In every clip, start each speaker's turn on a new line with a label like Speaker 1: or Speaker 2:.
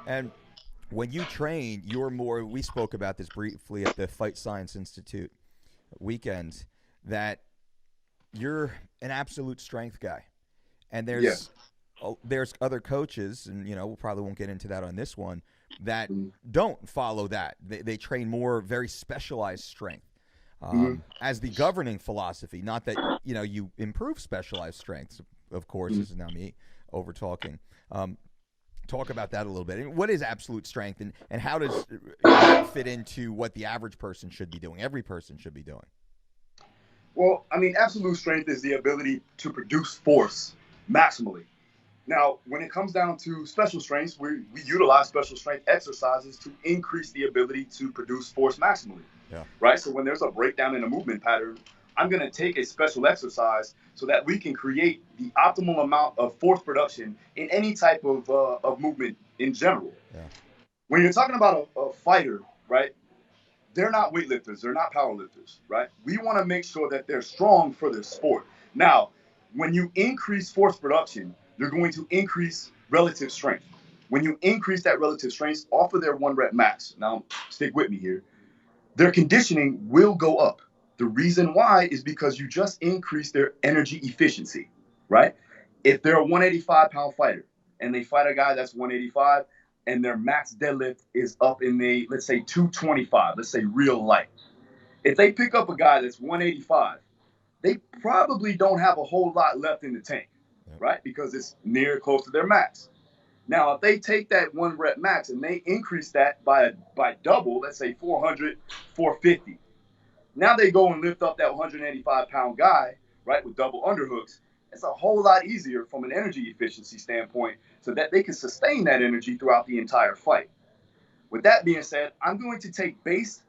Speaker 1: And when you train, you're more, we spoke about this briefly at the Fight Science Institute weekend, that you're an absolute strength guy. And
Speaker 2: Yeah.
Speaker 1: there's other coaches, and we probably won't get into that on this one, that
Speaker 2: Mm-hmm.
Speaker 1: don't follow that. They train more very specialized strength
Speaker 2: Mm-hmm.
Speaker 1: as the governing philosophy. Not that you improve specialized strengths. Of course,
Speaker 2: Mm-hmm.
Speaker 1: this is now me over talking. Talk about that a little bit. And what is absolute strength, and how does that fit into what the average person should be doing? Every person should be doing.
Speaker 2: Well, I mean, absolute strength is the ability to produce force maximally. Now, when it comes down to special strengths, we utilize special strength exercises to increase the ability to produce force maximally,
Speaker 1: Yeah.
Speaker 2: right? So when there's a breakdown in a movement pattern, I'm going to take a special exercise so that we can create the optimal amount of force production in any type of movement in general.
Speaker 1: Yeah.
Speaker 2: When you're talking about a fighter, right? They're not weightlifters, they're not powerlifters, right? We want to make sure that they're strong for their sport. Now, when you increase force production, you're going to increase relative strength. When you increase that relative strength off of their 1 rep max, now stick with me here, their conditioning will go up. The reason why is because you just increase their energy efficiency, right? If they're a 185-pound fighter and they fight a guy that's 185 and their max deadlift is up in the, let's say, 225, let's say real light. If they pick up a guy that's 185, they probably don't have a whole lot left in the tank,
Speaker 1: Yep.
Speaker 2: right? Because it's near close to their max. Now, if they take that 1 rep max and they increase that by double, let's say 400, 450, now they go and lift up that 185-pound guy, right, with double underhooks. It's a whole lot easier from an energy efficiency standpoint so that they can sustain that energy throughout the entire fight. With that being said, I'm going to take base,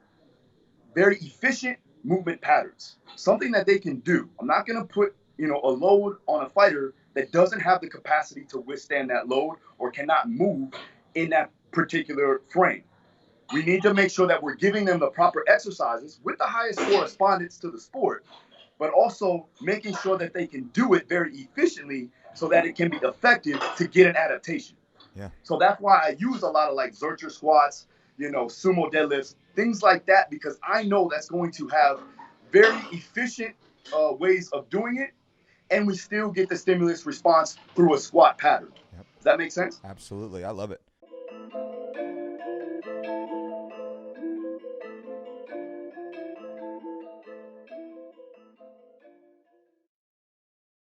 Speaker 2: very efficient movement patterns, something that they can do. I'm not going to put, a load on a fighter that doesn't have the capacity to withstand that load or cannot move in that particular frame. We need to make sure that we're giving them the proper exercises with the highest correspondence to the sport, but also making sure that they can do it very efficiently so that it can be effective to get an adaptation.
Speaker 1: Yeah.
Speaker 2: So that's why I use a lot of like Zercher squats, sumo deadlifts, things like that, because I know that's going to have very efficient ways of doing it, and we still get the stimulus response through a squat pattern.
Speaker 1: Yep.
Speaker 2: Does that make sense?
Speaker 1: Absolutely. I love it.